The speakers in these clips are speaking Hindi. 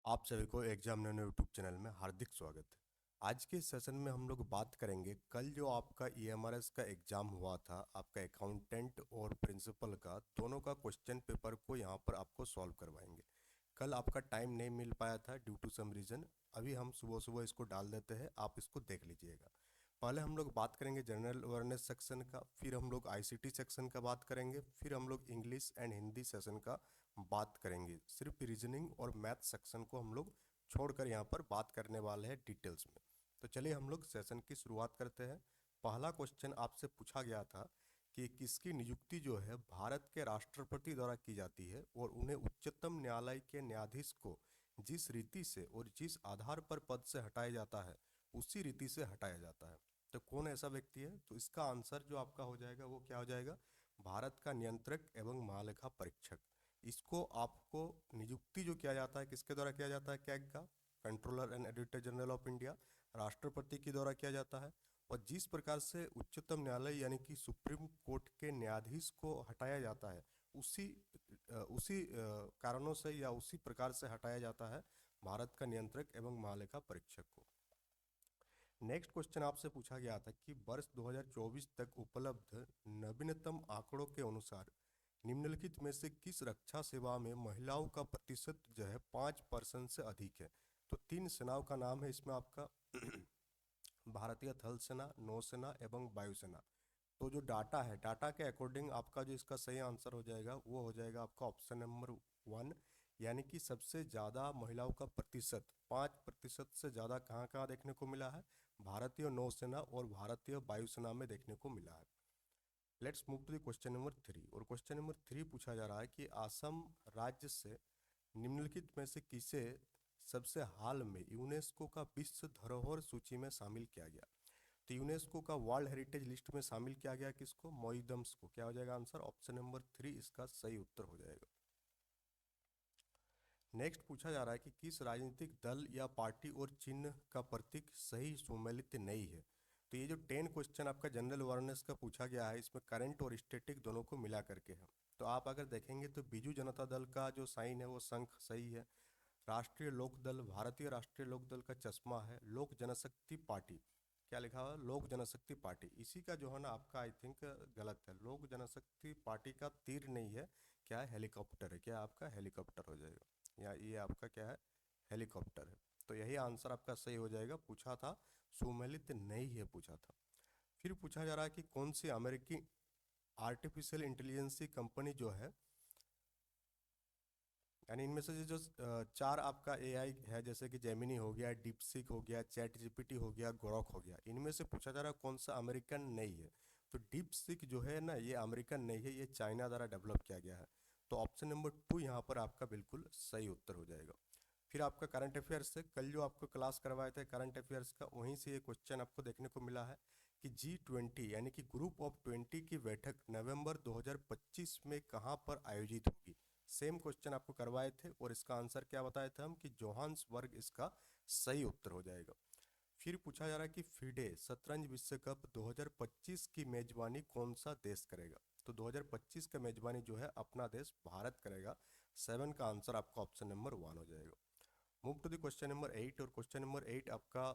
आप सभी को एग्जाम नैनो यूट्यूब चैनल में हार्दिक स्वागत है। आज के सेशन में हम लोग बात करेंगे कल जो आपका ईएमआरएस का एग्जाम हुआ था, आपका अकाउंटेंट और प्रिंसिपल का दोनों का क्वेश्चन पेपर को यहाँ पर आपको सॉल्व करवाएंगे। कल आपका टाइम नहीं मिल पाया था ड्यू टू सम रीज़न। अभी हम सुबह सुबह इसको डाल देते हैं, आप इसको देख लीजिएगा। पहले हम लोग बात करेंगे जनरल अवेयरनेस सेक्शन का, फिर हम लोग आईसीटी सेक्शन का बात करेंगे, फिर हम लोग इंग्लिश एंड हिंदी सेशन का बात करेंगे। सिर्फ रीजनिंग और मैथ सेक्शन को हम लोग छोड़कर यहाँ पर बात करने वाले हैं डिटेल्स में। तो चलिए हम लोग सेशन की शुरुआत करते हैं। पहला क्वेश्चन आपसे पूछा गया था कि किसकी नियुक्ति जो है भारत के राष्ट्रपति द्वारा की जाती है और उन्हें उच्चतम न्यायालय के न्यायाधीश को जिस रीति से और जिस आधार पर पद से हटाया जाता है उसी रीति से हटाया जाता है। तो कौन ऐसा व्यक्ति है? तो इसका आंसर जो आपका हो जाएगा वो क्या हो जाएगा? भारत का नियंत्रक एवं महालेखा परीक्षक। इसको आपको नियुक्ति जो किया जाता है किसके द्वारा किया जाता है? कैग का, controller and editor general of India, राष्ट्रपति के द्वारा किया जाता है। और जिस प्रकार से उच्चतम न्यायालय यानी कि सुप्रीम कोर्ट के न्यायाधीश को हटाया जाता है उसी कारणों से या उसी प्रकार से हटाया जाता है भारत का नियंत्रक एवं महालेखा परीक्षक को। नेक्स्ट क्वेश्चन आपसे पूछा गया था कि वर्ष 2024 तक उपलब्ध नवीनतम आंकड़ों के अनुसार निम्नलिखित में से किस रक्षा सेवा में महिलाओं का प्रतिशत जो है 5% से अधिक है? तो तीन सेनाओं का नाम है इसमें आपका भारतीय थल सेना, नौसेना एवं वायुसेना। तो जो डाटा है, डाटा के अकॉर्डिंग आपका जो इसका सही आंसर हो जाएगा वो हो जाएगा आपका ऑप्शन नंबर 1। यानी कि सबसे ज़्यादा महिलाओं का प्रतिशत 5% से ज़्यादा कहाँ कहाँ देखने को मिला है? भारतीय नौसेना और भारतीय वायुसेना में देखने को मिला है। Let's move to the question number 3। और क्वेश्चन नंबर 3 पूछा जा रहा है कि असम राज्य से निम्नलिखित में से किसे सबसे हाल में यूनेस्को का विश्व धरोहर सूची में शामिल किया गया? तो यूनेस्को का वर्ल्ड हेरिटेज लिस्ट में शामिल किया गया किसको? मॉरिशस को। क्या हो जाएगा आंसर? ऑप्शन नंबर 3 इसका सही उत्तर हो जाएगा। नेक्स्ट पूछा जा रहा है कि किस राजनीतिक दल या पार्टी और चिन्ह का प्रतीक सही सुमेलित नहीं है? तो ये जो 10 क्वेश्चन आपका जनरल अवेयरनेस का पूछा गया है इसमें करंट और स्टैटिक दोनों को मिला करके है। तो आप अगर देखेंगे तो बीजू जनता दल का जो साइन है वो शंख सही है। राष्ट्रीय लोकदल, भारतीय राष्ट्रीय लोकदल का चश्मा है। लोक जनशक्ति पार्टी, क्या लिखा हुआ है? लोक जनशक्ति पार्टी। इसी का जो है ना आपका आई थिंक गलत है। लोक जनशक्ति पार्टी का तीर नहीं है, क्या है? हेलीकॉप्टर है। क्या आपका हेलीकॉप्टर हो जाएगा, या ये आपका क्या है? हेलीकॉप्टर है। तो यही आंसर आपका सही हो जाएगा। पूछा था सुमेलित नहीं है पूछा था। फिर पूछा जा रहा है कि कौन सी अमेरिकी आर्टिफिशियल इंटेलिजेंसी कंपनी जो है, यानी इनमें से जो चार आपका एआई है जैसे कि जेमिनी हो गया, डीपसीक हो गया, चैट जीपीटी हो गया, ग्रोक हो गया, इनमें से पूछा जा रहा है कौन सा अमेरिकन नहीं है? तो डीपसीक जो है ना ये अमेरिकन नहीं है, ये चाइना द्वारा डेवलप किया गया है। तो ऑप्शन नंबर 2 यहाँ पर आपका बिल्कुल सही उत्तर हो जाएगा। फिर आपका करंट अफेयर्स से कल जो आपको क्लास करवाए थे करंट अफेयर्स का, वहीं से ये क्वेश्चन आपको देखने को मिला है कि G20 यानी कि ग्रुप ऑफ 20 की बैठक नवंबर 2025 में कहाँ पर आयोजित होगी? सेम क्वेश्चन आपको करवाए थे और इसका आंसर क्या बताए थे हम कि जोहान्सबर्ग इसका सही उत्तर हो जाएगा। फिर पूछा जा रहा है कि फीडे शतरंज विश्व कप 2025 की मेजबानी कौन सा देश करेगा? तो 2025 का मेजबानी जो है अपना देश भारत करेगा। 7 का आंसर आपका ऑप्शन नंबर 1 हो जाएगा। Move to the question number 8। और क्वेश्चन नंबर 8 आपका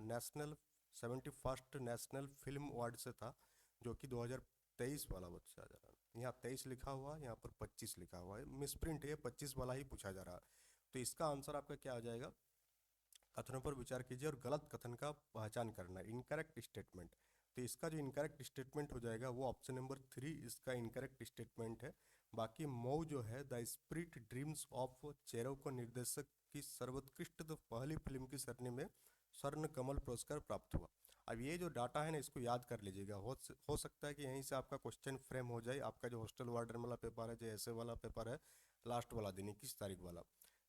national 71st national film award से था, जो कि 2023 वाला बच्चा जा रहा है। यहाँ 23 लिखा हुआ है, यहाँ पर 25 लिखा हुआ है, मिसप्रिंट है, 25 वाला ही पूछा जा रहा है। तो इसका आंसर आपका क्या हो जाएगा? कथनों पर विचार कीजिए और गलत कथन का पहचान करना, इनकरेक्ट स्टेटमेंट। तो इसका जो इनकरेक्ट स्टेटमेंट हो जाएगा वो ऑप्शन नंबर 3 इसका इनकरेक्ट स्टेटमेंट है। बाकी मऊ जो है the spirit dreams of Chero को निर्देशक की सर्वोत्कृष्ट तो पहली फिल्म की श्रेणी में स्वर्ण कमल पुरस्कार प्राप्त हुआ। अब ये जो डाटा है ना इसको याद कर लीजिएगा। हो सकता है कि यहीं से आपका क्वेश्चन फ्रेम हो जाए। आपका जो हॉस्टल वार्डन वाला पेपर है, जो ऐसे वाला पेपर है, लास्ट वाला दिन 21 तारीख वाला।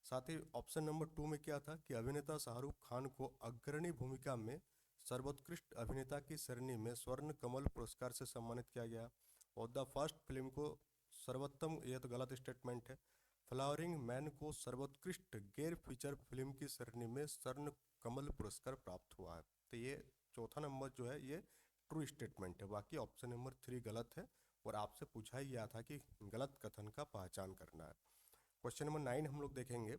साथ ही ऑप्शन नंबर 2 में क्या था कि अभिनेता शाहरुख खान को अग्रणी भूमिका में सर्वोत्कृष्ट अभिनेता की श्रेणी में स्वर्ण कमल पुरस्कार से सम्मानित किया गया। और द फर्स्ट फिल्म को सर्वोत्तम, यह तो गलत स्टेटमेंट है, फ्लावरिंग मैन को सर्वोत्कृष्ट गैर फीचर फिल्म की श्रेणी में स्वर्ण कमल पुरस्कार प्राप्त हुआ है। तो ये चौथा नंबर जो है ये ट्रू स्टेटमेंट है। बाकी ऑप्शन नंबर 3 गलत है और आपसे पूछा ही गया था कि गलत कथन का पहचान करना है। क्वेश्चन नंबर 9 हम लोग देखेंगे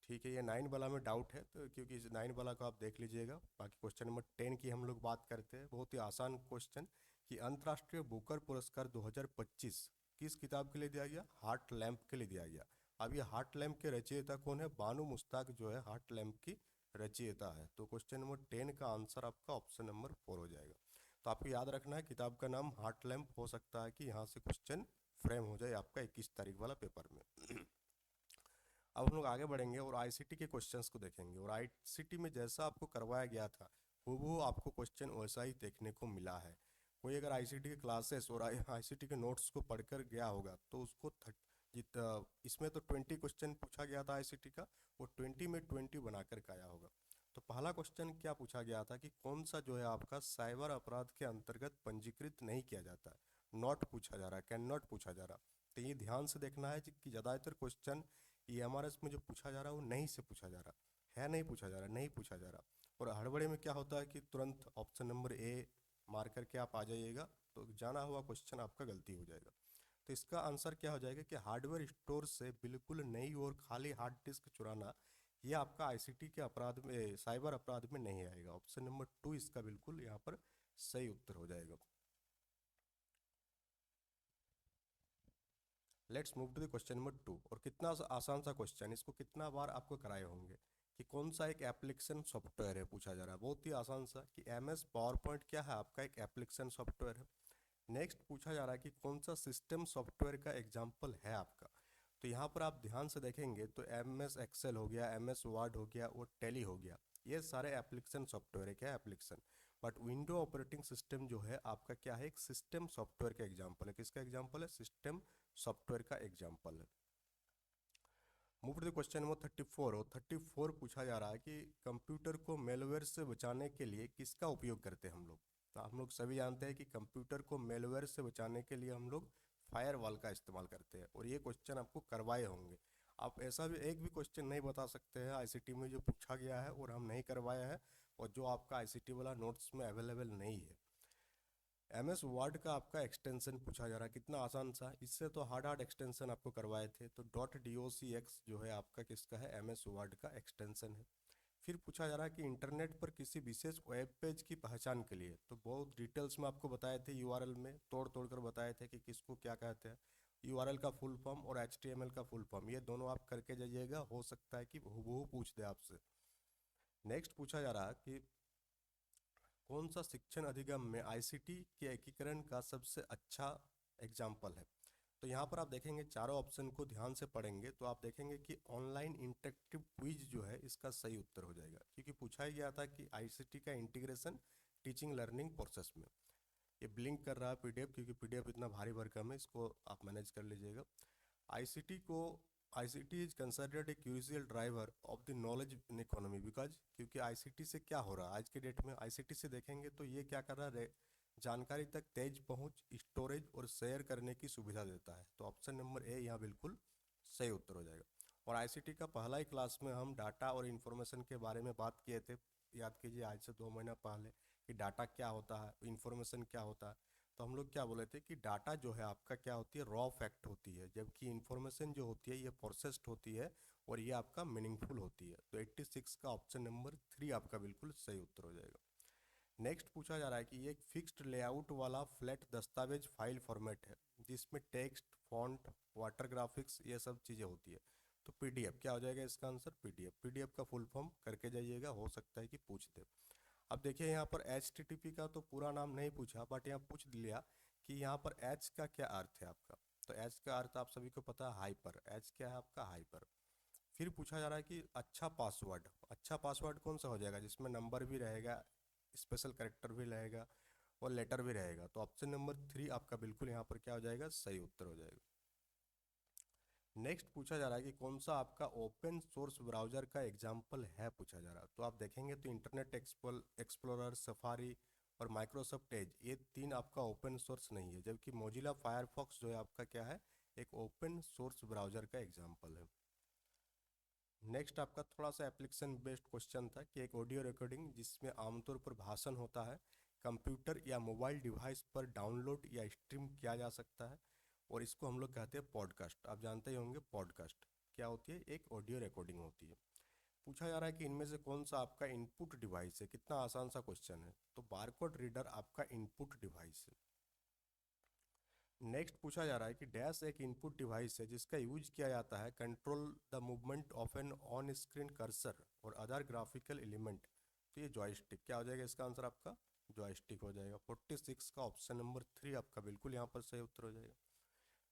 ठीक है, ये 9 वाला में डाउट है, तो क्योंकि इस 9 वाला को आप देख लीजिएगा। बाकी क्वेश्चन नंबर 10 की हम लोग बात करते हैं। बहुत ही आसान क्वेश्चन कि अंतर्राष्ट्रीय बुकर पुरस्कार 2025 किस किताब के लिए दिया गया? हार्ट लैम्प के लिए दिया गया। अब ये हार्ट लैम्प के रचयिता कौन है? बानू मुश्ताक जो है हार्ट लैम्प की रचयिता है। तो क्वेश्चन नंबर 10 का आंसर आपका ऑप्शन नंबर 4 हो जाएगा। तो आपको याद रखना है किताब का नाम हार्ट लैम्प। हो सकता है कि यहाँ से क्वेश्चन फ्रेम हो जाए आपका 21 तारीख वाला पेपर में। अब हम लोग आगे बढ़ेंगे और आईसीटी के क्वेश्चंस को देखेंगे। और आईसीटी में जैसा आपको करवाया गया था हूबहू आपको क्वेश्चन वैसा ही देखने को मिला है। कोई अगर आईसीटी के क्लासेस और आईसीटी के नोट्स को पढ़कर गया होगा तो उसको इसमें तो 20 क्वेश्चन पूछा गया था आईसीटी का, वो 20 में 20 बनाकर के आया होगा। तो पहला क्वेश्चन क्या पूछा गया था कि कौन सा जो है आपका साइबर अपराध के अंतर्गत पंजीकृत नहीं किया जाता है। नॉट पूछा जा रहा है, कैन नॉट पूछा जा रहा। तो ये ध्यान से देखना है कि ज़्यादातर क्वेश्चन ईएमआरएस में जो पूछा जा रहा है वो नहीं से पूछा जा रहा है, नहीं पूछा जा रहा, नहीं पूछा जा रहा। और हड़बड़े में क्या होता है कि तुरंत ऑप्शन नंबर ए मार करके आप आ जाइएगा, तो जाना हुआ क्वेश्चन आपका गलती हो जाएगा। तो इसका आंसर क्या हो जाएगा कि हार्डवेयर स्टोर से बिल्कुल नई और खाली हार्ड डिस्क चुराना, ये आपका आईसीटी के अपराध में, साइबर अपराध में नहीं आएगा। ऑप्शन नंबर 2 इसका बिल्कुल यहाँ पर सही उत्तर हो जाएगा। Let's move to the question number 2। और कितना आसान सा क्वेश्चन, इसको कितना बार आपको कराए होंगे कि कौन सा एक एप्लीकेशन सॉफ्टवेयर है पूछा जा रहा है। बहुत ही आसान सा कि एमएस पावर पॉइंट क्या है आपका? एक एप्लीकेशन सॉफ्टवेयर है। नेक्स्ट पूछा जा रहा है कि कौन सा सिस्टम सॉफ्टवेयर का एग्जाम्पल है आपका। तो यहाँ पर आप ध्यान से देखेंगे तो एम एस एक्सेल हो गया, एम एस वर्ड हो गया और टैली हो गया, ये सारे एप्लीकेशन सॉफ्टवेयर है। क्या application? But window operating system जो है आपका क्या है? एक सिस्टम सॉफ्टवेयर का एग्जाम्पल है। किसका एग्जाम्पल है? सिस्टम सॉफ्टवेयर का एग्जाम्पल है। Move to question number 34। और 34 पूछा जा रहा है कि कंप्यूटर को मेलवेयर से बचाने के लिए किसका उपयोग करते हैं हम लोग। तो हम लोग सभी जानते हैं कि कंप्यूटर को मेलवेयर से बचाने के लिए हम लोग फायरवॉल का इस्तेमाल करते हैं। और ये क्वेश्चन आपको करवाए होंगे। आप ऐसा भी एक भी क्वेश्चन नहीं बता सकते हैं आईसीटी में जो पूछा गया है और हम नहीं करवाया है, और जो आपका आईसीटी वाला नोट्स में अवेलेबल नहीं है। एमएस वर्ड का आपका एक्सटेंशन पूछा जा रहा है, कितना आसान सा। इससे तो हार्ड हार्ड एक्सटेंशन आपको करवाए थे। तो .docx जो है आपका किसका है? एमएस वर्ड का एक्सटेंशन है। फिर पूछा जा रहा है कि इंटरनेट पर किसी विशेष वेब पेज की पहचान के लिए, तो बहुत डिटेल्स में आपको बताए थे, यूआरएल में तोड़ तोड़ कर बताए थे कि किसको क्या कहते हैं। यूआरएल का फुल फॉर्म और एचटीएमएल का फुल फॉर्म, ये दोनों आप करके जाइएगा, हो सकता है कि हूबहू पूछ दे आपसे। नेक्स्ट पूछा जा रहा है कि कौन सा शिक्षण अधिगम में आईसीटी के एकीकरण का सबसे अच्छा एग्जाम्पल है। तो यहाँ पर आप देखेंगे चारों ऑप्शन को ध्यान से पढ़ेंगे तो आप देखेंगे कि ऑनलाइन इंटरेक्टिव क्विज जो है इसका सही उत्तर हो जाएगा, क्योंकि पूछा ही गया था कि आईसीटी का इंटीग्रेशन टीचिंग लर्निंग प्रोसेस में। ये ब्लिंक कर रहा है पीडीएफ, क्योंकि पीडीएफ इतना भारी भरकम है, इसको आप मैनेज कर लीजिएगा। आईसीटी को ICT is considered a crucial driver of the knowledge in economy, because क्योंकि आईसीटी से क्या हो रहा है आज के डेट में, आईसीटी से देखेंगे तो ये क्या कर रहा है? जानकारी तक तेज पहुंच, स्टोरेज और शेयर करने की सुविधा देता है। तो ऑप्शन नंबर ए यहाँ बिल्कुल सही उत्तर हो जाएगा। और आईसीटी का पहला ही क्लास में हम डाटा और इन्फॉर्मेशन के बारे में बात किए थे। याद कीजिए आज से 2 महीना पहले कि डाटा क्या होता है, इन्फॉर्मेशन क्या होता है। तो हम लोग क्या बोले थे कि डाटा जो है आपका क्या होती है? रॉ फैक्ट होती है, जबकि इन्फॉर्मेशन जो होती है ये प्रोसेस्ड होती है और ये आपका मीनिंगफुल होती है। तो 86 का ऑप्शन नंबर 3 आपका बिल्कुल सही उत्तर हो जाएगा। नेक्स्ट पूछा जा रहा है कि ये एक फिक्स्ड लेआउट वाला फ्लैट दस्तावेज फाइल फॉर्मेट है जिसमें टेक्स्ट, फॉन्ट, वाटर ग्राफिक्स ये सब चीज़ें होती है। तो पीडीएफ क्या हो जाएगा इसका आंसर? पीडीएफ। पीडीएफ का फुल फॉर्म करके जाइएगा, हो सकता है कि पूछ दे। अब देखिए यहाँ पर HTTP का तो पूरा नाम नहीं पूछा, बट यहाँ पूछ लिया कि यहाँ पर H का क्या अर्थ है आपका। तो H का अर्थ आप सभी को पता है हाइपर। H क्या है आपका? हाइपर। फिर पूछा जा रहा है कि अच्छा पासवर्ड, अच्छा पासवर्ड कौन सा हो जाएगा जिसमें नंबर भी रहेगा, स्पेशल कैरेक्टर भी रहेगा और लेटर भी रहेगा। तो ऑप्शन नंबर 3 आपका बिल्कुल यहाँ पर क्या हो जाएगा? सही उत्तर हो जाएगा। नेक्स्ट पूछा जा रहा है कि कौन सा आपका ओपन सोर्स ब्राउजर का एग्जाम्पल है पूछा जा रहा है। तो आप देखेंगे तो इंटरनेट एक्सप्लोरर, सफारी और माइक्रोसॉफ्ट एज, ये 3 आपका ओपन सोर्स नहीं है, जबकि मोजिला फायरफॉक्स जो है आपका क्या है? एक ओपन सोर्स ब्राउजर का एग्जाम्पल है। नेक्स्ट आपका थोड़ा सा एप्लीकेशन बेस्ड क्वेश्चन था कि एक ऑडियो रिकॉर्डिंग जिसमें आमतौर पर भाषण होता है कंप्यूटर या मोबाइल डिवाइस पर डाउनलोड या स्ट्रीम किया जा सकता है, और इसको हम लोग कहते हैं पॉडकास्ट। आप जानते ही होंगे पॉडकास्ट क्या होती है? एक ऑडियो रिकॉर्डिंग होती है। पूछा जा रहा है कि इनमें से कौन सा आपका इनपुट डिवाइस है। कितना आसान सा क्वेश्चन है। तो बारकोड रीडर आपका इनपुट डिवाइस है। नेक्स्ट पूछा जा रहा है कि डैश एक इनपुट डिवाइस है जिसका यूज किया जाता है control the movement of an on screen cursor और अदर ग्राफिकल एलिमेंट। तो ये जॉयस्टिक क्या हो जाएगा, इसका आंसर आपका जॉयस्टिक हो जाएगा। 46 का ऑप्शन नंबर 3 आपका बिल्कुल यहाँ पर सही उत्तर हो जाएगा।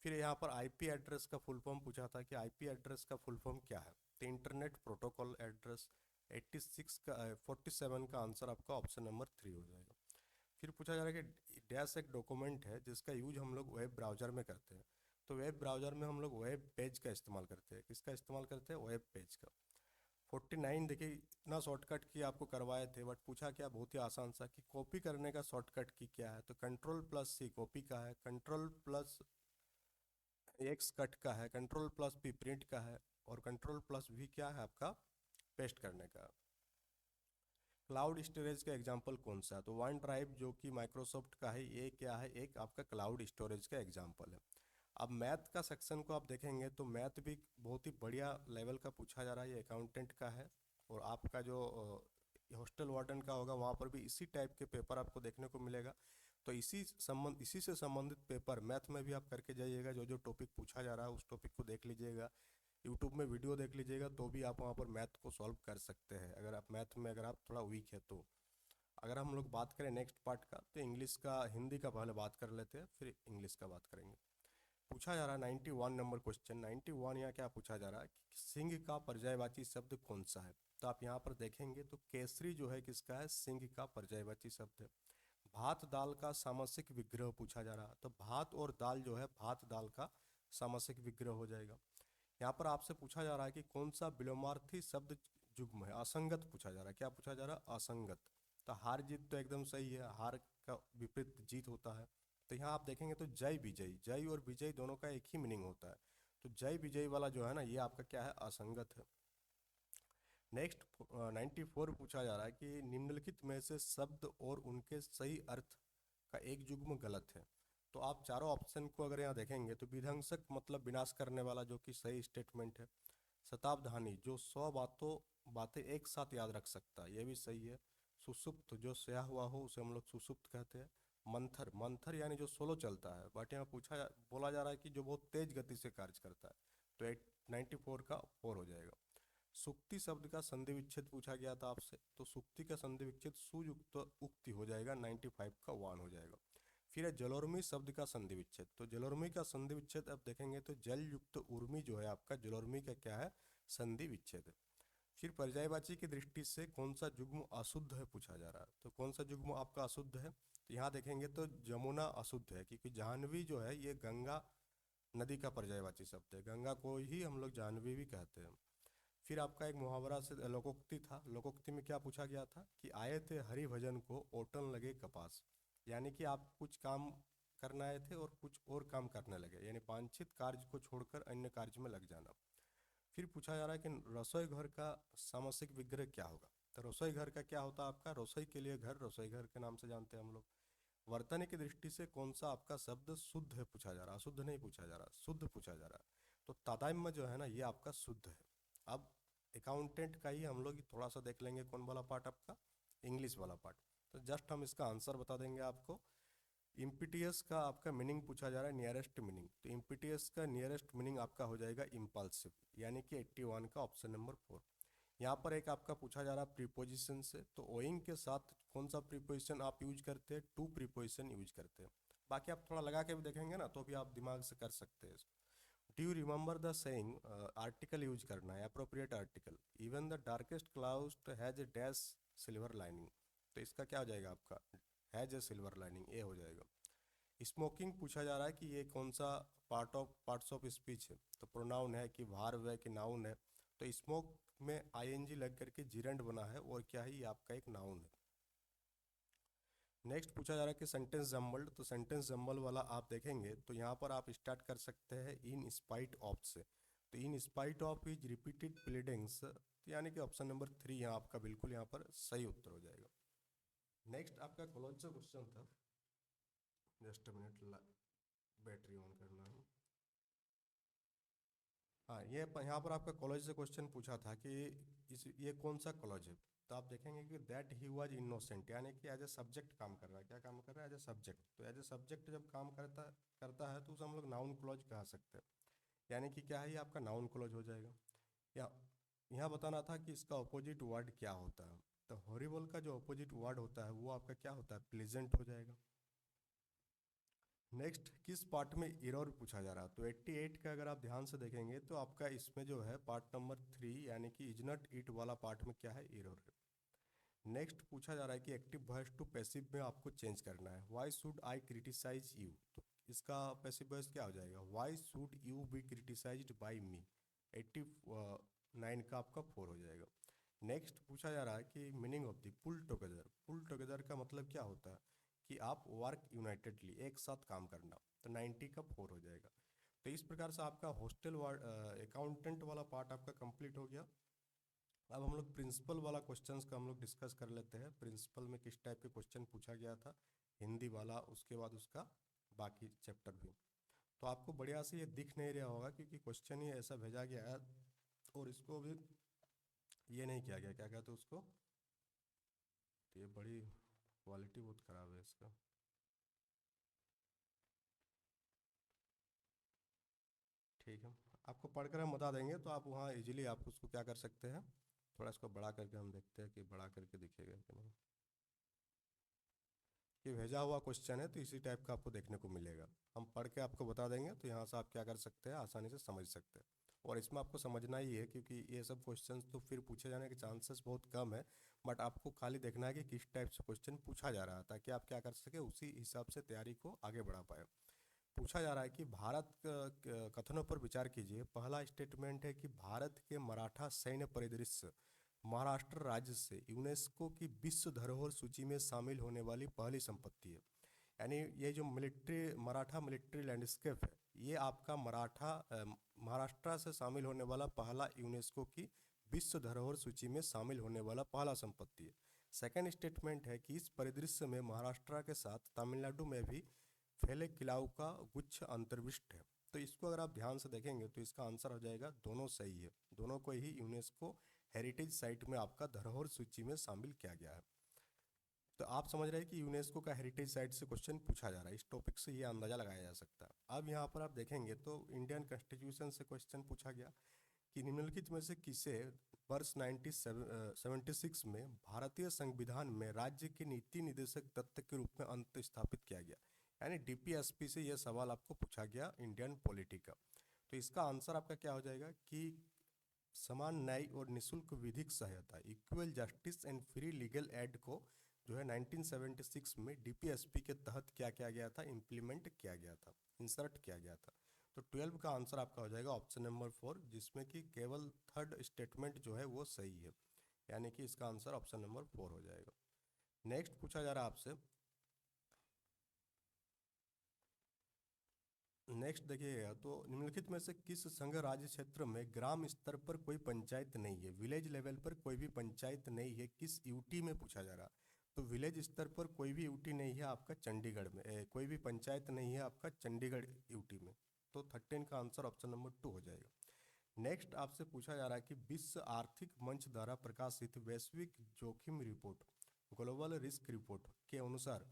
फिर यहाँ पर आईपी एड्रेस का फुल फॉर्म पूछा था कि आईपी एड्रेस का फुल फॉर्म क्या है। तो इंटरनेट प्रोटोकॉल एड्रेस। 86 का 47 का आंसर आपका ऑप्शन नंबर 3 हो जाएगा। फिर पूछा जा रहा है कि डैश एक डॉक्यूमेंट है जिसका यूज हम लोग वेब ब्राउज़र में करते हैं। तो वेब ब्राउज़र में हम लोग वेब पेज का इस्तेमाल करते हैं। किसका इस्तेमाल करते हैं, वेब पेज का। 49 देखिए इतना शॉर्टकट की आपको करवाए थे, बट पूछा क्या बहुत ही आसान सा कि कॉपी करने का शॉर्टकट की क्या है। तो कंट्रोल प्लस सी कॉपी का है, कंट्रोल प्लस एक्स कट का है, कंट्रोल प्लस पी प्रिंट का है, और कंट्रोल प्लस वी क्या है आपका पेस्ट करने का। क्लाउड स्टोरेज का एग्जांपल कौन सा है। तो वन ड्राइव जो कि माइक्रोसॉफ्ट का है, ये क्या है, एक आपका क्लाउड स्टोरेज का एग्जांपल है। अब मैथ का सेक्शन को आप देखेंगे तो मैथ भी बहुत ही बढ़िया लेवल का पूछा जा रहा है। ये अकाउंटेंट का है, और आपका जो हॉस्टल वार्डन का होगा वहाँ पर भी इसी टाइप के पेपर आपको देखने को मिलेगा। तो इसी से संबंधित पेपर मैथ में भी आप करके जाइएगा। जो जो टॉपिक पूछा जा रहा है उस टॉपिक को देख लीजिएगा, यूट्यूब में वीडियो देख लीजिएगा, तो भी आप वहाँ पर मैथ को सॉल्व कर सकते हैं अगर आप मैथ में अगर आप थोड़ा वीक है तो। अगर हम लोग बात करें नेक्स्ट पार्ट का, तो इंग्लिश का, हिंदी का पहले बात कर लेते हैं, फिर इंग्लिश का बात करेंगे। पूछा जा रहा है 91 नंबर क्वेश्चन। 91 यहाँ क्या पूछा जा रहा है कि सिंह का पर्यायवाची शब्द कौन सा है। तो आप यहाँ पर देखेंगे तो केसरी जो है किसका है, सिंह का पर्यायवाची शब्द है। भात दाल का सामासिक विग्रह पूछा जा रहा है। तो भात और दाल जो है, भात दाल का सामासिक विग्रह हो जाएगा। यहाँ पर आपसे पूछा जा रहा है कि कौन सा विलोमार्थी शब्द युग्म है। असंगत पूछा जा रहा है। क्या पूछा जा रहा है, असंगत। तो हार जीत तो एकदम सही है, हार का विपरीत जीत होता है। तो यहाँ आप देखेंगे तो जय विजय, जय और विजय दोनों का एक ही मीनिंग होता है। तो जय विजय वाला जो है ना, ये आपका क्या है, असंगत है। नेक्स्ट 94 पूछा जा रहा है कि निम्नलिखित में से शब्द और उनके सही अर्थ का एक युग्म गलत है। तो आप चारों ऑप्शन को अगर यहाँ देखेंगे तो विध्वंसक मतलब विनाश करने वाला, जो कि सही स्टेटमेंट है। शताब्धानी जो 100 बातें एक साथ याद रख सकता है, ये भी सही है। सुषुप्त जो सोया हुआ हो उसे हम लोग सुषुप्त कहते हैं। मंथर, मंथर यानी जो स्लो चलता है, बट यहाँ बोला जा रहा है कि जो बहुत तेज गति से कार्य करता है। तो 94 का 4 हो जाएगा। सुक्ति शब्द का संधि विच्छेद पूछा गया था आपसे। तो सुक्ति का संधि विच्छेद सुयुक्त उक्ति हो जाएगा, 95 का 1 हो जाएगा। फिर है जलोर्मी शब्द का संधि विच्छेद। तो जलोर्मी का संधि विच्छेद अब देखेंगे तो जल युक्त उर्मी जो है आपका, जलोर्मी का क्या है, संधि विच्छेद है। फिर पर्यायवाची की दृष्टि से कौन सा युग्म अशुद्ध है पूछा जा रहा है। तो कौन सा युग्म आपका अशुद्ध है। तो यहाँ देखेंगे तो जमुना अशुद्ध है, क्योंकि जाह्नवी जो है ये गंगा नदी का पर्यायवाची शब्द है। गंगा को ही हम लोग जाह्नवी भी कहते हैं। फिर आपका एक मुहावरा से लोकोक्ति था। लोकोक्ति में क्या पूछा गया था कि आए थे हरि भजन को ओटन लगे कपास। यानी कि आप कुछ काम करना आए थे और कुछ और काम करने लगे, यानी वांछित कार्य को छोड़कर अन्य कार्य में लग जाना। फिर पूछा जा रहा है कि रसोई घर का सामासिक विग्रह क्या होगा। तो रसोई घर का क्या होता है आपका, रसोई के लिए घर, रसोई घर के नाम से जानते हैं हम लोग। वर्तन की दृष्टि से कौन सा आपका शब्द शुद्ध है पूछा जा रहा है, अशुद्ध नहीं पूछा जा रहा, शुद्ध पूछा जा रहा है। तो तादात्म्य जो है ना, ये आपका शुद्ध है। अब अकाउंटेंट का ही हम लोग थोड़ा सा देख लेंगे, कौन वाला पार्ट आपका, इंग्लिश वाला पार्ट। तो जस्ट हम इसका आंसर बता देंगे आपको। इम्पीटियस का आपका मीनिंग पूछा जा रहा है, नियरेस्ट मीनिंग। तो इम्पीटियस का नियरेस्ट मीनिंग आपका हो जाएगा इम्पल्सिव, यानी कि 81 का ऑप्शन नंबर 4। यहाँ पर एक आपका पूछा जा रहा है प्रीपोजिशन से। तो ओइंग के साथ कौन सा प्रीपोजिशन आप यूज करते हैं, टू प्रीपोजिशन यूज करते हैं। बाकी आप थोड़ा लगा के भी देखेंगे ना तो भी आप दिमाग से कर सकते हैं। Do you remember the saying, article use करना है, appropriate article. Even the darkest cloud has a dash silver lining. तो इसका क्या हो जाएगा आपका, हैज ए सिल्वर लाइनिंग, ए हो जाएगा। स्मोकिंग पूछा जा रहा है कि ये कौन सा पार्ट्स ऑफ स्पीच है। तो प्रोनाउन है कि भार्ब है कि नाउन है। तो स्मोक में आईएनजी लग करके जिरंड बना है, और क्या है, ये आपका एक नाउन है। नेक्स्ट पूछा जा रहा है कि सेंटेंस जम्बल्ड। तो सेंटेंस जम्बल वाला आप देखेंगे तो यहाँ पर आप स्टार्ट कर सकते हैं इन स्पाइट ऑफ से। तो in spite of is repeated pleadings, तो यानी कि ऑप्शन नंबर 3 यहाँ आपका बिल्कुल यहाँ पर सही उत्तर हो जाएगा। नेक्स्ट आपका कौन सा क्वेश्चन था, just a minute, battery on करना है। हाँ, यहाँ पर आपका कॉलेज से क्वेश्चन पूछा था कि ये कौन सा कॉलेज है। तो आप देखेंगे कि दैट ही वाज इनोसेंट, यानी कि एज ए सब्जेक्ट काम कर रहा है। क्या काम कर रहा है? As a subject. तो एज ए सब्जेक्ट जब काम करता करता है तो उसे हम लोग नाउन क्लॉज कह सकते हैं। यानी कि क्या है, ये आपका नाउन क्लॉज हो जाएगा। या यहाँ बताना था कि इसका अपोजिट वर्ड क्या होता है। तो हॉरिबल का जो अपोजिट वर्ड होता है वो आपका क्या होता है? प्लेजेंट हो जाएगा। नेक्स्ट, किस पार्ट में एरर पूछा जा रहा है? तो 88 का अगर आप ध्यान से देखेंगे तो आपका इसमें जो है पार्ट नंबर 3 यानी कि इज नॉट इट वाला पार्ट में क्या है? एरर है। नेक्स्ट पूछा जा रहा है कि एक्टिव वॉइस टू पैसिव में आपको चेंज करना है। Why should I criticise you? तो इसका पैसिव वॉइस क्या हो जाएगा? Why should you be criticised by me. 89 का आपका 4 हो जाएगा। नेक्स्ट पूछा जा रहा है कि meaning of the pull together. Pull together का मतलब क्या होता है? कि आप वर्क यूनाइटेडली, एक साथ काम करना। तो 90 का 4 हो जाएगा। तो इस प्रकार से आपका हॉस्टल अकाउंटेंट वाला पार्ट आपका कंप्लीट हो गया। अब हम लोग प्रिंसिपल वाला क्वेश्चंस का हम लोग डिस्कस कर लेते हैं। प्रिंसिपल में किस टाइप के क्वेश्चन पूछा गया था, हिंदी वाला, उसके बाद उसका बाकी चैप्टर भी। तो आपको बढ़िया से ये दिख नहीं रहा होगा क्योंकि क्वेश्चन ही ऐसा भेजा गया है और इसको भी ये नहीं किया गया, क्या कहते हैं उसको। तो ये बड़ी क्वालिटी बहुत ख़राब है इसका। ठीक है, आपको पढ़कर हम बता देंगे तो आप वहाँ इजीली आप उसको क्या कर सकते हैं, थोड़ा इसको बड़ा करके हम देखते हैं कि बड़ा करके दिखेगा कि नहीं। ये भेजा हुआ क्वेश्चन है तो इसी टाइप का आपको देखने को मिलेगा। हम पढ़ के आपको बता देंगे तो यहाँ से आप क्या कर सकते हैं, आसानी से समझ सकते हैं। और इसमें आपको समझना ही है क्योंकि ये सब क्वेश्चंस तो फिर पूछे जाने के चांसेस बहुत कम है। बट आपको खाली देखना है कि किस टाइप से क्वेश्चन पूछा जा रहा है ताकि आप क्या कर सके, उसी हिसाब से तैयारी को आगे बढ़ा पाए। पूछा जा रहा है कि भारत कथनों पर विचार कीजिए। पहला स्टेटमेंट है कि भारत के मराठा सैन्य परिदृश्य महाराष्ट्र राज्य से यूनेस्को की विश्व धरोहर सूची में शामिल होने वाली पहली संपत्ति है। यानी ये जो मिलिट्री मराठा मिलिट्री लैंडस्केप है, ये आपका महाराष्ट्र से शामिल होने वाला पहला यूनेस्को की विश्व धरोहर सूची में शामिल होने वाला पहला संपत्ति है। सेकेंड स्टेटमेंट है कि इस परिदृश्य में महाराष्ट्र के साथ तमिलनाडु में भी फैले किलाओं का गुच्छ अंतर्विष्ट है। तो इसको अगर आप ध्यान से देखेंगे तो इसका आंसर हो जाएगा दोनों सही है। दोनों को ही यूनेस्को हेरिटेज साइट में आपका धरोहर सूची में शामिल किया गया है। तो आप समझ रहे हैं कि यूनेस्को का हेरिटेज साइट से क्वेश्चन पूछा जा रहा है। इस टॉपिक से ये अंदाजा लगाया जा सकता है। अब यहाँ पर आप देखेंगे तो इंडियन कॉन्स्टिट्यूशन से क्वेश्चन पूछा गया कि निम्नलिखित में से किसे वर्ष 1976 में भारतीय संविधान में राज्य के नीति निदेशक तत्व के रूप में अंत स्थापित किया गया। यानी डीपीएसपी से यह सवाल आपको पूछा गया इंडियन पॉलिटी का। तो इसका आंसर आपका क्या हो जाएगा कि समान न्याय और निःशुल्क विधिक सहायता, equal justice and free legal aid को जो है 1976 में डीपीएसपी के तहत क्या किया गया था, इम्प्लीमेंट किया गया था, इंसर्ट किया गया था। तो 12 का आंसर आपका हो जाएगा ऑप्शन नंबर 4, जिसमें कि केवल थर्ड स्टेटमेंट जो है वो सही है। यानी कि इसका आंसर ऑप्शन नंबर 4 हो जाएगा। नेक्स्ट पूछा जा रहा है आपसे, नेक्स्ट देखिएगा तो निम्नलिखित में से किस संघ राज्य क्षेत्र में ग्राम स्तर पर कोई पंचायत नहीं है, विलेज लेवल पर कोई भी पंचायत नहीं है, किस यूटी में पूछा जा रहा। तो विलेज स्तर पर कोई भी यूटी नहीं है आपका चंडीगढ़ में, कोई भी पंचायत नहीं है आपका चंडीगढ़ यूटी में। तो 13 का आंसर ऑप्शन नंबर 2 हो जाएगा। नेक्स्ट आपसे पूछा जा रहा है कि विश्व आर्थिक मंच द्वारा प्रकाशित वैश्विक जोखिम रिपोर्ट ग्लोबल रिस्क रिपोर्ट के अनुसार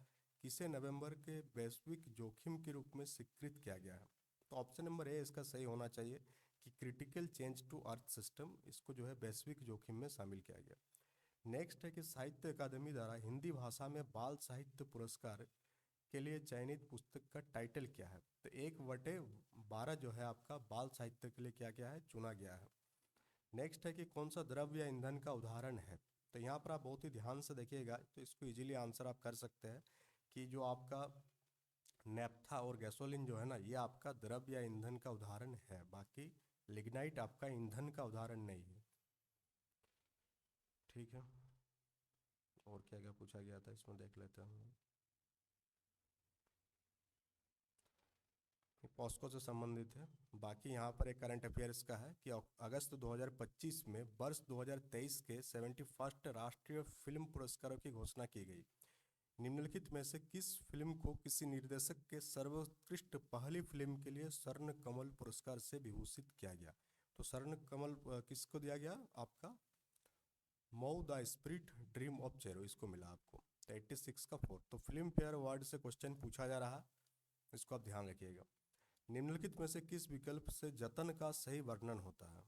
किसे नवंबर के वैश्विक जोखिम के रूप में स्वीकृत किया गया है। तो ऑप्शन नंबर ए इसका सही होना चाहिए कि critical change to earth system, इसको जो है वैश्विक जोखिम में शामिल किया गया। नेक्स्ट है कि साहित्य अकादमी द्वारा हिंदी भाषा में बाल साहित्य पुरस्कार के लिए चयनित पुस्तक का टाइटल क्या है। तो 1/12 जो है आपका बाल साहित्य के लिए क्या क्या है, चुना गया है। नेक्स्ट है कि कौन सा द्रव्य या ईंधन का उदाहरण है। तो यहाँ पर आप बहुत ही ध्यान से देखिएगा तो इसको इजीली आंसर आप कर सकते हैं कि जो आपका नेप्था और गैसोलीन जो है ना, ये आपका द्रव्य या ईंधन का उदाहरण है। बाकी लिग्नाइट आपका ईंधन का उदाहरण नहीं है। ठीक है, और क्या क्या पूछा गया था इसमें देख लेते हैं हम। पॉस्को से संबंधित है। बाकी यहाँ पर एक करंट अफेयर्स का है कि अगस्त 2025 में वर्ष 2023 के 71 राष्ट्रीय फिल्म पुरस्कारों की घोषणा की गई। निम्नलिखित में से किस फिल्म को किसी निर्देशक के सर्वोत्कृष्ट पहली फिल्म के लिए स्वर्ण कमल पुरस्कार से विभूषित किया गया। तो स्वर्ण कमल किसको दिया गया आपका? Mau the spirit dream of Chero, इसको मिला आपको। तो 86 का 4। तो फिल्म फेयर अवार्ड से क्वेश्चन पूछा जा रहा है, इसको आप ध्यान रखिएगा। निम्नलिखित में से किस विकल्प से जतन का सही वर्णन होता है?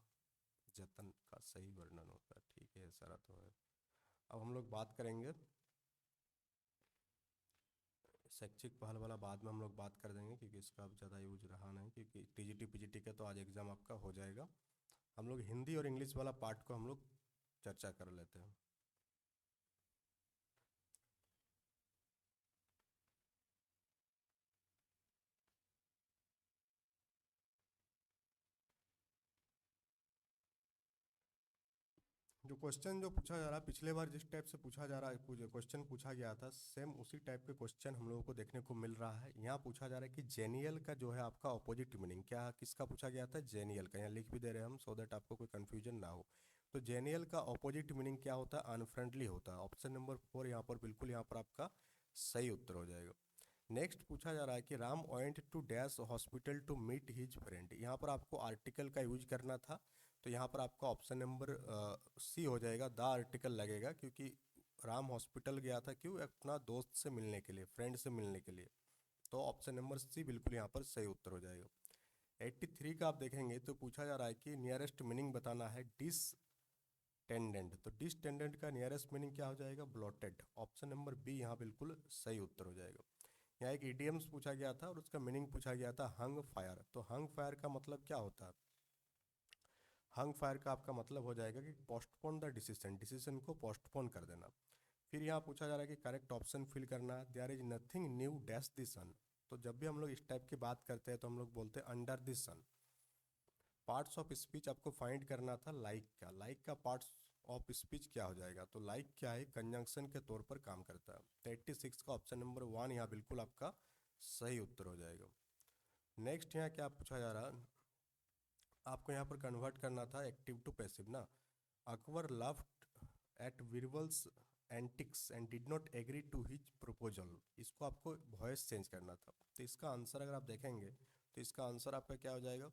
जतन का सही वर्णन होता है, ठीक है, सारा तो है। अब हम लोग बात करेंगे शैक्षिक पहल वाला, बाद में हम लोग बात कर देंगे क्योंकि इसका अब ज़्यादा यूज रहा नहीं, क्योंकि टीजीटी पीजीटी का तो आज एग्ज़ाम आपका हो जाएगा। हम लोग हिंदी और इंग्लिश वाला पार्ट को हम लोग चर्चा कर लेते हैं। जो क्वेश्चन जो पूछा जा रहा है, पिछले बार जिस टाइप से पूछा जा रहा है, क्वेश्चन पूछा गया था, सेम उसी टाइप के क्वेश्चन हम लोगों को देखने को मिल रहा है। यहाँ पूछा जा रहा है कि जेनियल का जो है आपका ऑपोजिट मीनिंग क्या, किसका पूछा गया था? जेनियल का। यहाँ लिख भी दे रहे हैं हम, सो दैट आपको कोई कन्फ्यूजन ना हो। तो जेनियल का ऑपोजिट मीनिंग क्या होता है? अनफ्रेंडली होता है। ऑप्शन नंबर 4 यहाँ पर बिल्कुल यहाँ पर आपका सही उत्तर हो जाएगा। नेक्स्ट पूछा जा रहा है कि Ram went to dash hospital to meet his friend. यहाँ पर आपको आर्टिकल का यूज करना था, तो यहाँ पर आपका ऑप्शन नंबर सी हो जाएगा, द आर्टिकल लगेगा, क्योंकि राम हॉस्पिटल गया था क्यों? अपना दोस्त से मिलने के लिए, फ्रेंड से मिलने के लिए। तो ऑप्शन नंबर सी बिल्कुल यहाँ पर सही उत्तर हो जाएगा। 83 का आप देखेंगे तो पूछा जा रहा है कि नियरेस्ट मीनिंग बताना है डिसटेंडेंट। तो डिसटेंडेंट का नियरेस्ट मीनिंग क्या हो जाएगा? ब्लॉटेड। ऑप्शन नंबर बी यहाँ बिल्कुल सही उत्तर हो जाएगा। यहाँ एक इडियम्स पूछा गया था और उसका मीनिंग पूछा गया था हंग फायर। तो हंग फायर का मतलब क्या होता है? हंग फायर का आपका मतलब हो जाएगा कि पोस्टपोन द डिसीजन, डिसीजन को पोस्टपोन कर देना। फिर यहाँ पूछा जा रहा है कि करेक्ट ऑप्शन फिल करना, there is nothing new dash the sun. तो जब भी हम लोग इस टाइप की बात करते हैं तो हम लोग बोलते हैं under the sun. Parts of speech आपको फाइंड करना था लाइक का। लाइक का पार्ट्स ऑफ स्पीच क्या हो जाएगा? तो लाइक क्या है? कंजंक्शन के तौर पर काम करता है। तो 86 का ऑप्शन नंबर 1 यहाँ बिल्कुल आपका सही उत्तर हो जाएगा। नेक्स्ट यहाँ क्या पूछा जा रहा है, आपको यहाँ पर कन्वर्ट करना था एक्टिव टू पैसिव ना। Akbar laughed at Birbal's antics and did not agree to his proposal. इसको आपको वॉइस चेंज करना था। तो इसका आंसर अगर आप देखेंगे तो इसका आंसर आपका क्या हो जाएगा?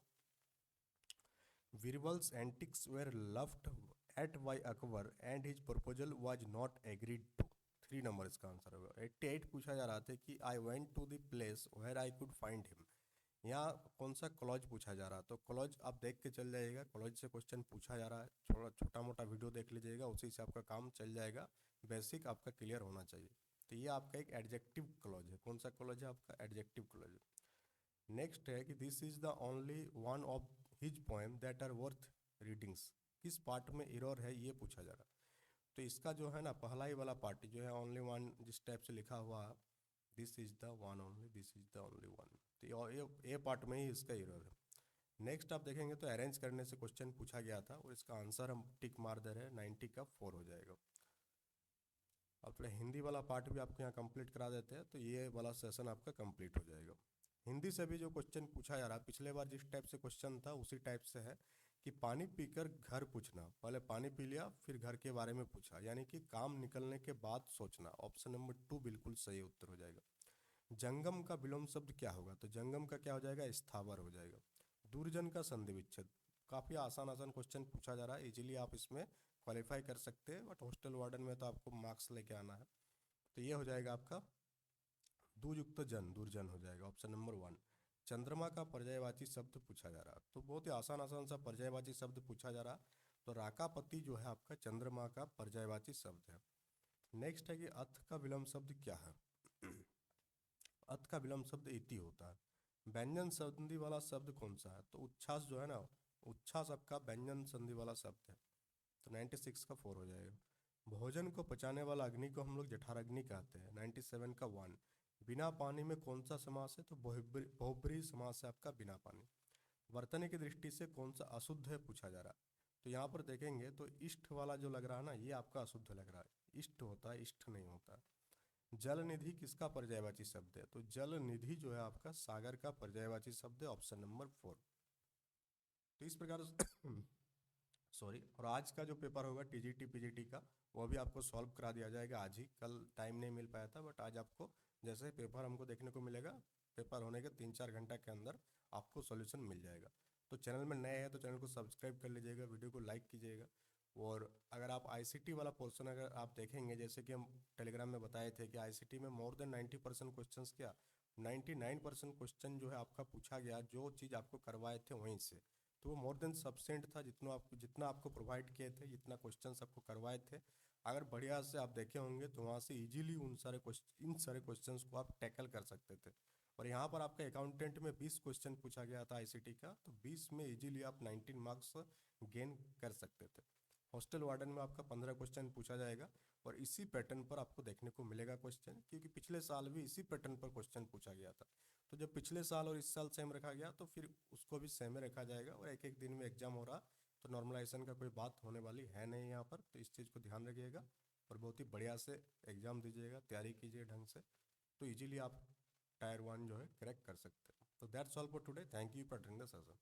Birbal's antics were laughed at by Akbar and his proposal was not agreed to. 3 number इसका आंसर होगा। 88 पूछा जा रहा था कि I went to the place where I could find him. यहाँ कौन सा क्लॉज पूछा जा रहा है? तो क्लॉज आप देख के चल जाइएगा, क्लॉज से क्वेश्चन पूछा जा रहा है, थोड़ा छोटा मोटा वीडियो देख लीजिएगा, उसी से आपका काम चल जाएगा। बेसिक आपका क्लियर होना चाहिए। तो ये आपका एक एडजेक्टिव क्लॉज है। कौन सा क्लॉज है आपका? Adjective clause. नेक्स्ट है कि this is the only one of his poem that are worth readings. किस पार्ट में एरर है ये पूछा जा रहा है। तो इसका जो है ना पहला ही वाला पार्ट जो है ओनली वन, जिस टाइप से लिखा हुआ है, this is the one only, this is the only one, तो ये पार्ट में ही इसका एरर है। नेक्स्ट आप देखेंगे तो अरेंज करने से क्वेश्चन पूछा गया था और इसका आंसर हम टिक मार दे रहे हैं, 90 का 4 हो जाएगा। अब थोड़ा हिंदी वाला पार्ट भी आपको यहाँ कंप्लीट करा देते हैं, तो ये वाला सेशन आपका कंप्लीट हो जाएगा। हिंदी से भी जो क्वेश्चन पूछा जा रहा है, पिछले बार जिस टाइप से क्वेश्चन था उसी टाइप से है कि पानी पीकर घर पूछना। पहले पानी पी लिया फिर घर के बारे में पूछा, यानी कि काम निकलने के बाद सोचना। ऑप्शन नंबर 2 बिल्कुल सही उत्तर हो जाएगा। जंगम का विलोम शब्द क्या होगा? तो जंगम का क्या हो जाएगा? स्थावर हो जाएगा। दूरजन का संधि विच्छेद। काफ़ी आसान आसान क्वेश्चन पूछा जा रहा है, इजीली आप इसमें क्वालिफाई कर सकते हैं, बट हॉस्टल वार्डन में तो आपको मार्क्स लेके आना है। तो ये हो जाएगा आपका दूरयुक्त जन, दूरजन हो जाएगा, ऑप्शन नंबर 1। चंद्रमा का पर्यायवाची शब्द पूछा जा रहा है, तो बहुत ही आसान आसान सा पर्यायवाची शब्द पूछा जा रहा है। तो राकापति जो है आपका चंद्रमा का पर्यायवाची शब्द है। नेक्स्ट है कि अथ का विलोम शब्द क्या है? अथ का विलोम शब्द इति होता है। व्यंजन संधि वाला शब्द कौन सा है? तो उच्छ्वास जो है ना, उच्छ्वास आपका व्यंजन संधि वाला शब्द है। तो 96 का 4 हो जाएगा। भोजन को पचाने वाला अग्नि को हम लोग जठराग्नि कहते हैं, 97 का 1। बिना पानी में कौन सा समास है? तो बहुब्रीहि समास है आपका बिना पानी। वर्तने की दृष्टि से कौन सा अशुद्ध है पूछा जा रहा है। तो यहाँ पर देखेंगे तो इष्ट वाला जो लग रहा है ना, ये आपका अशुद्ध लग रहा है। इष्ट होता है, इष्ट नहीं होता। जल निधि किसका पर्यायवाची शब्द है? तो जल निधि जो है आपका सागर का पर्यायवाची शब्द है, ऑप्शन नंबर 4। तो इस प्रकार सॉरी, और आज का जो पेपर होगा टीजीटी पीजीटी का, वो भी आपको सॉल्व करा दिया जाएगा आज ही। कल टाइम नहीं मिल पाया था, बट आज आपको जैसे पेपर हमको देखने को मिलेगा, पेपर होने के 3-4 घंटा के अंदर आपको सॉल्यूशन मिल जाएगा। तो चैनल में नए हैं तो चैनल को सब्सक्राइब कर लीजिएगा, वीडियो को लाइक कीजिएगा। और अगर आप आईसीटी वाला पोर्शन अगर आप देखेंगे, जैसे कि हम टेलीग्राम में बताए थे कि आईसीटी में मोर देन 90% क्वेश्चंस, क्या 99% क्वेश्चन जो है आपका पूछा गया, जो चीज़ आपको करवाए थे वहीं से। तो वो मोर देन सफिशिएंट था, जितना आपको प्रोवाइड किए थे, जितना क्वेश्चंस आपको करवाए थे। अगर बढ़िया से आप देखे होंगे तो वहाँ से इजीली इन सारे क्वेश्चंस को आप टैकल कर सकते थे। और यहाँ पर आपका अकाउंटेंट में 20 क्वेश्चन पूछा गया था आईसीटी का, तो 20 में इजीली आप 19 मार्क्स गेन कर सकते थे। हॉस्टल वार्डन में आपका 15 क्वेश्चन पूछा जाएगा, और इसी पैटर्न पर आपको देखने को मिलेगा क्वेश्चन, क्योंकि पिछले साल भी इसी पैटर्न पर क्वेश्चन पूछा गया था। तो जब पिछले साल और इस साल सेम रखा गया तो फिर उसको भी सेम रखा जाएगा, और एक एक दिन में एग्जाम हो रहा, तो नॉर्मलाइजेशन का कोई बात होने वाली है नहीं यहाँ पर। तो इस चीज़ को ध्यान रखिएगा और बहुत ही बढ़िया से एग्ज़ाम दीजिएगा, तैयारी कीजिए ढंग से, तो इजीली आप टायर 1 जो है क्रैक कर सकते हैं। तो that's all for today, thank you for attending the session.